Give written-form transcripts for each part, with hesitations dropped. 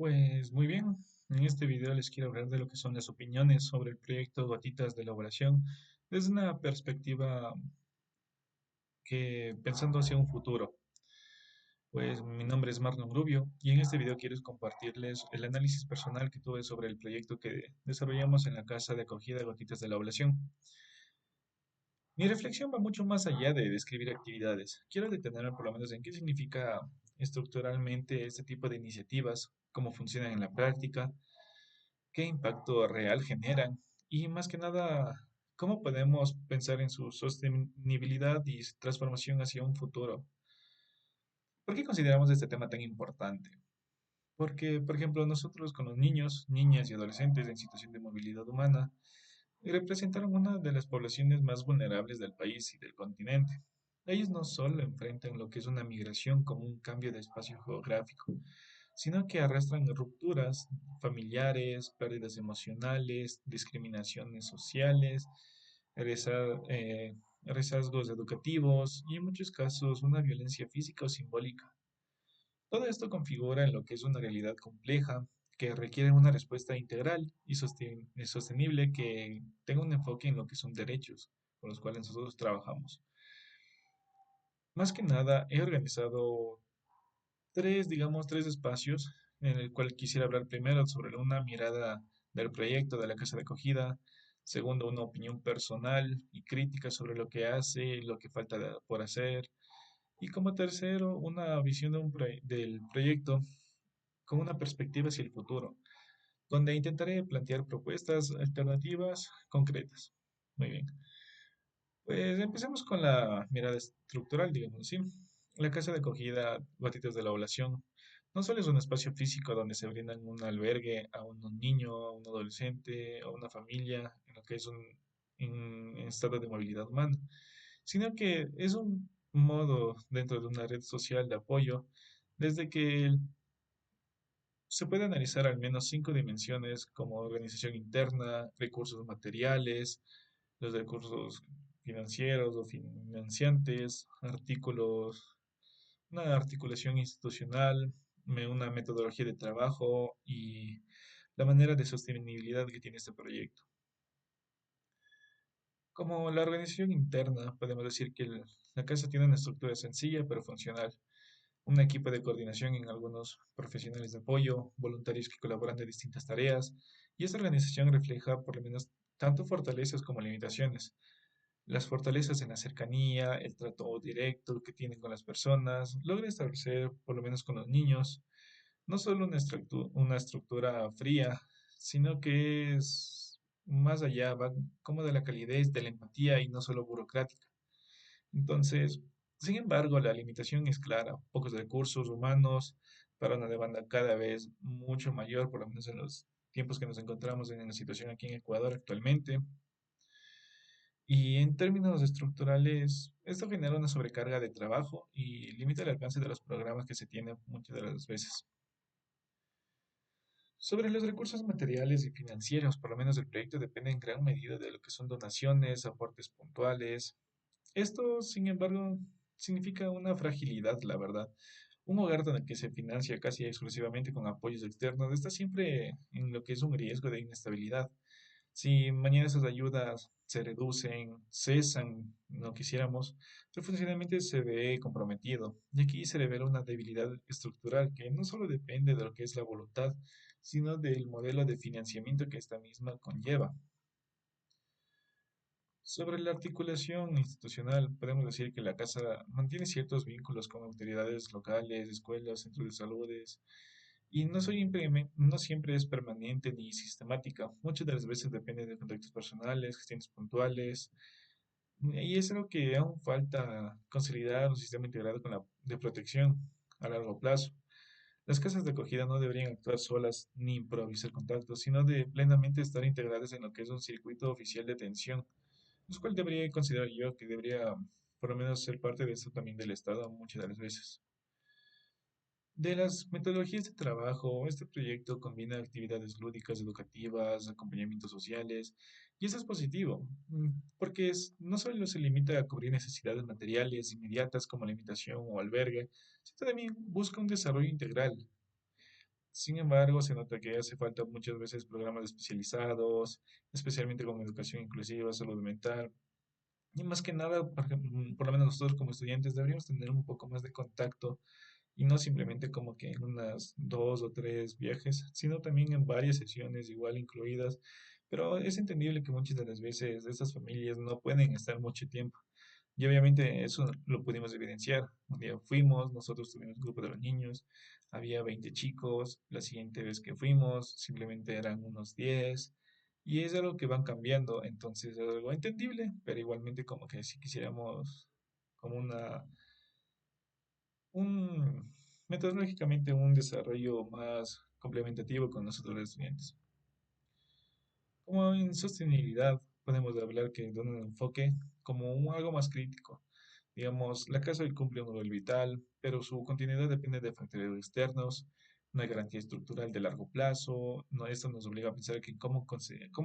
Pues muy bien, en este video les quiero hablar de lo que son las opiniones sobre el proyecto Gotitas de Elaboración desde una perspectiva que pensando hacia un futuro. Pues mi nombre es Marlon Rubio y en este video quiero compartirles el análisis personal que tuve sobre el proyecto que desarrollamos en la casa de acogida Gotitas de Elaboración. Mi reflexión va mucho más allá de describir actividades. Quiero detenerme por lo menos en qué significa estructuralmente este tipo de iniciativas, cómo funcionan en la práctica, qué impacto real generan y más que nada, cómo podemos pensar en su sostenibilidad y transformación hacia un futuro. ¿Por qué consideramos este tema tan importante? Porque, por ejemplo, nosotros con los niños, niñas y adolescentes en situación de movilidad humana, representaron una de las poblaciones más vulnerables del país y del continente. Ellos no solo enfrentan lo que es una migración como un cambio de espacio geográfico, sino que arrastran rupturas familiares, pérdidas emocionales, discriminaciones sociales, rezagos educativos y en muchos casos una violencia física o simbólica. Todo esto configura en lo que es una realidad compleja que requiere una respuesta integral y sostenible que tenga un enfoque en lo que son derechos con los cuales nosotros trabajamos. Más que nada, he organizado tres espacios en el cual quisiera hablar primero sobre una mirada del proyecto de la casa de acogida, segundo, una opinión personal y crítica sobre lo que hace y lo que falta por hacer, y como tercero, una visión del proyecto con una perspectiva hacia el futuro, donde intentaré plantear propuestas alternativas concretas. Muy bien. Pues empecemos con la mirada estructural, digamos así. La casa de acogida Gotitas de la Población no solo es un espacio físico donde se brindan un albergue a un niño, a un adolescente, a una familia, en lo que es en estado de movilidad humana, sino que es un modo dentro de una red social de apoyo, desde que se puede analizar al menos cinco dimensiones como organización interna, recursos materiales, los recursos financieros o financiantes, artículos, una articulación institucional, una metodología de trabajo y la manera de sostenibilidad que tiene este proyecto. Como la organización interna, podemos decir que la casa tiene una estructura sencilla pero funcional, un equipo de coordinación en algunos profesionales de apoyo, voluntarios que colaboran de distintas tareas, y esta organización refleja por lo menos tanto fortalezas como limitaciones. Las fortalezas en la cercanía, el trato directo que tienen con las personas, logra establecer, por lo menos con los niños, no solo una estructura fría, sino que es más allá, va como de la calidez, de la empatía y no solo burocrática. Entonces, sin embargo, la limitación es clara, pocos recursos humanos para una demanda cada vez mucho mayor, por lo menos en los tiempos que nos encontramos en la situación aquí en Ecuador actualmente. Y en términos estructurales, esto genera una sobrecarga de trabajo y limita el alcance de los programas que se tienen muchas de las veces. Sobre los recursos materiales y financieros, por lo menos el proyecto depende en gran medida de lo que son donaciones, aportes puntuales. Esto, sin embargo, significa una fragilidad, la verdad. Un hogar donde que se financia casi exclusivamente con apoyos externos está siempre en lo que es un riesgo de inestabilidad. Si mañana esas ayudas se reducen, cesan, no quisiéramos, el funcionamiento se ve comprometido. Y aquí se revela una debilidad estructural que no solo depende de lo que es la voluntad, sino del modelo de financiamiento que esta misma conlleva. Sobre la articulación institucional, podemos decir que la Casa mantiene ciertos vínculos con autoridades locales, escuelas, centros de salud, y no siempre es permanente ni sistemática. Muchas de las veces depende de contactos personales, gestiones puntuales, y es algo que aún falta consolidar un sistema integrado de protección a largo plazo. Las casas de acogida no deberían actuar solas ni improvisar contactos, sino de plenamente estar integradas en lo que es un circuito oficial de atención, los cual debería considerar yo que debería por lo menos ser parte de esto también del Estado muchas de las veces. De las metodologías de trabajo, este proyecto combina actividades lúdicas, educativas, acompañamientos sociales, y eso es positivo, porque no solo se limita a cubrir necesidades materiales inmediatas como alimentación o albergue, sino también busca un desarrollo integral. Sin embargo, se nota que hace falta muchas veces programas especializados, especialmente con educación inclusiva, salud mental. Y más que nada, por lo menos nosotros como estudiantes deberíamos tener un poco más de contacto y no simplemente como que en unas 2 o 3 viajes, sino también en varias sesiones igual incluidas. Pero es entendible que muchas de las veces estas familias no pueden estar mucho tiempo. Y obviamente eso lo pudimos evidenciar. Un día fuimos, nosotros tuvimos un grupo de los niños, había 20 chicos, la siguiente vez que fuimos simplemente eran unos 10 y es algo que van cambiando, entonces es algo entendible, pero igualmente como que si quisiéramos como un, metodológicamente un desarrollo más complementativo con nosotros los estudiantes. Como en sostenibilidad, podemos hablar que de un enfoque como algo más crítico. Digamos, la casa cumple un rol vital, pero su continuidad depende de factores externos, no hay garantía estructural de largo plazo. No, esto nos obliga a pensar que cómo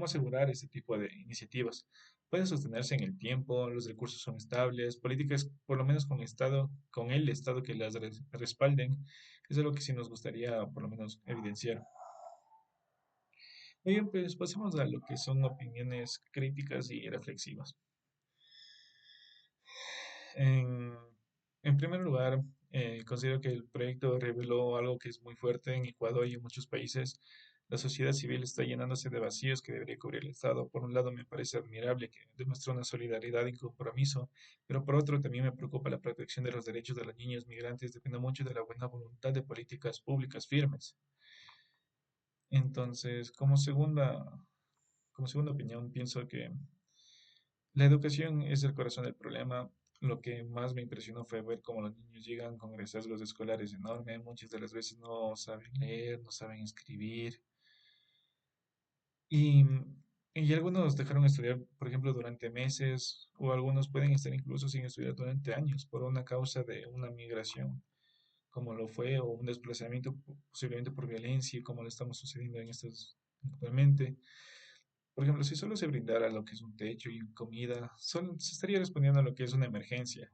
asegurar este tipo de iniciativas. Pueden sostenerse en el tiempo, los recursos son estables, políticas, por lo menos con el Estado que las respalden, es algo que sí nos gustaría por lo menos evidenciar. Muy bien, pues pasemos a lo que son opiniones críticas y reflexivas. En, en primer lugar, considero que el proyecto reveló algo que es muy fuerte en Ecuador y en muchos países. La sociedad civil está llenándose de vacíos que debería cubrir el Estado. Por un lado, me parece admirable que demuestre una solidaridad y compromiso, pero por otro, también me preocupa la protección de los derechos de los niños migrantes. Depende mucho de la buena voluntad de políticas públicas firmes. Entonces, como segunda opinión, pienso que la educación es el corazón del problema. Lo que más me impresionó fue ver cómo los niños llegan con rezagos escolares enormes. Muchas de las veces no saben leer, no saben escribir. Y, y algunos dejaron estudiar, por ejemplo, durante meses, o algunos pueden estar incluso sin estudiar durante años por una causa de una migración, como lo fue, o un desplazamiento posiblemente por violencia, como lo estamos sucediendo en estos actualmente. Por ejemplo, si solo se brindara lo que es un techo y comida, solo se estaría respondiendo a lo que es una emergencia,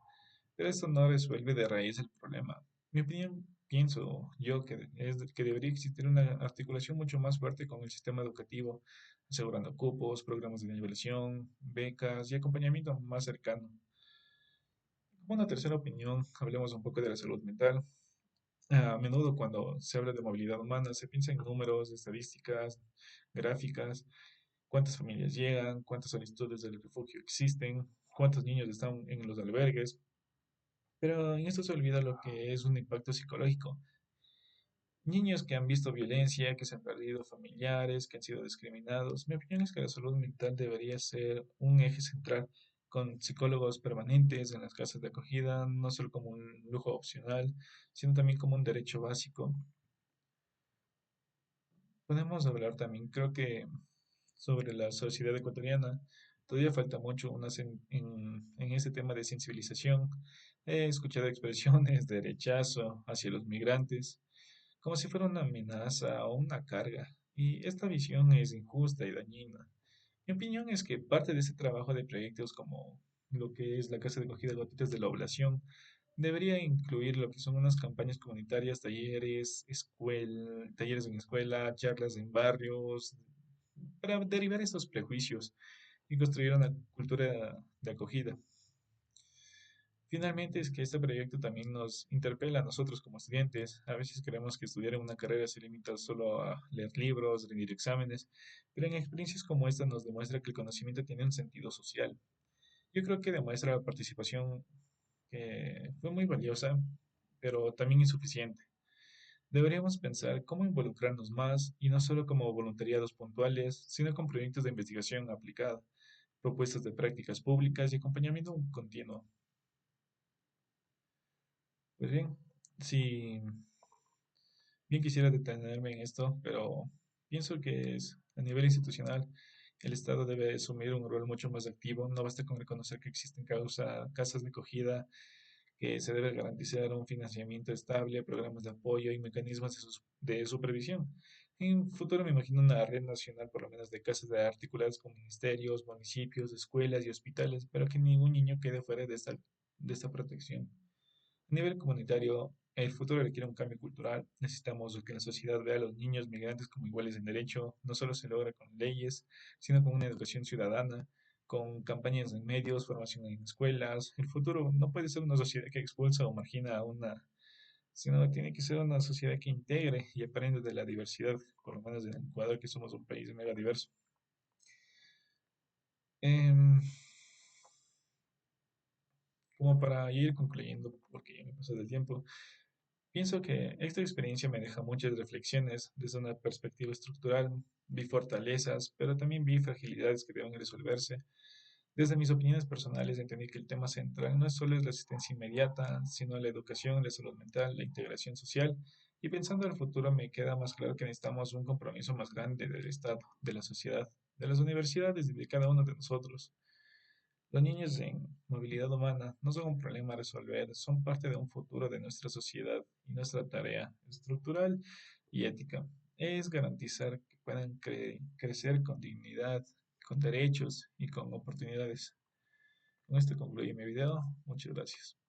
pero esto no resuelve de raíz el problema. Mi opinión, pienso yo que que debería existir una articulación mucho más fuerte con el sistema educativo, asegurando cupos, programas de nivelación, becas y acompañamiento más cercano. Como una tercera opinión, hablemos un poco de la salud mental. A menudo cuando se habla de movilidad humana se piensa en números, estadísticas, gráficas, cuántas familias llegan, cuántas solicitudes del refugio existen, cuántos niños están en los albergues, pero en esto se olvida lo que es un impacto psicológico. Niños que han visto violencia, que se han perdido familiares, que han sido discriminados. Mi opinión es que la salud mental debería ser un eje central, con psicólogos permanentes en las casas de acogida, no solo como un lujo opcional, sino también como un derecho básico. Podemos hablar también, creo que sobre la sociedad ecuatoriana. Todavía falta mucho en este tema de sensibilización. He escuchado expresiones de rechazo hacia los migrantes, como si fuera una amenaza o una carga, y esta visión es injusta y dañina. Mi opinión es que parte de este trabajo de proyectos como lo que es la Casa de Acogida Gotitas de la Oblación debería incluir lo que son unas campañas comunitarias, talleres en escuela, charlas en barrios, para derivar estos prejuicios y construir una cultura de acogida. Finalmente, es que este proyecto también nos interpela a nosotros como estudiantes. A veces creemos que estudiar en una carrera se limita solo a leer libros, rendir exámenes, pero en experiencias como esta nos demuestra que el conocimiento tiene un sentido social. Yo creo que demuestra la participación que fue muy valiosa, pero también insuficiente. Deberíamos pensar cómo involucrarnos más y no solo como voluntariados puntuales, sino con proyectos de investigación aplicada, propuestas de prácticas públicas y acompañamiento continuo. Pues bien, si bien quisiera detenerme en esto, pero pienso que a nivel institucional el Estado debe asumir un rol mucho más activo. No basta con reconocer que existen casas de acogida, que se debe garantizar un financiamiento estable, programas de apoyo y mecanismos de supervisión. En un futuro me imagino una red nacional, por lo menos, de casas de articuladas con ministerios, municipios, escuelas y hospitales, pero que ningún niño quede fuera de esta protección. A nivel comunitario, El futuro requiere un cambio cultural. Necesitamos que la sociedad vea a los niños migrantes como iguales en derecho. No solo se logra con leyes, sino con una educación ciudadana, con campañas en medios, formación en escuelas. El futuro no puede ser una sociedad que expulsa o margina a una, sino tiene que ser una sociedad que integre y aprenda de la diversidad, por lo menos en Ecuador, que somos un país mega diverso. Em, Como para ir concluyendo, porque ya me pasó del tiempo, pienso que esta experiencia me deja muchas reflexiones desde una perspectiva estructural. Vi fortalezas, pero también vi fragilidades que deben resolverse. Desde mis opiniones personales entendí que el tema central no es solo es la asistencia inmediata, sino la educación, la salud mental, la integración social. Y pensando en el futuro me queda más claro que necesitamos un compromiso más grande del Estado, de la sociedad, de las universidades y de cada uno de nosotros. Los niños en movilidad humana no son un problema a resolver, son parte de un futuro de nuestra sociedad y nuestra tarea estructural y ética es garantizar que puedan crecer con dignidad, con derechos y con oportunidades. Con esto concluye mi video. Muchas gracias.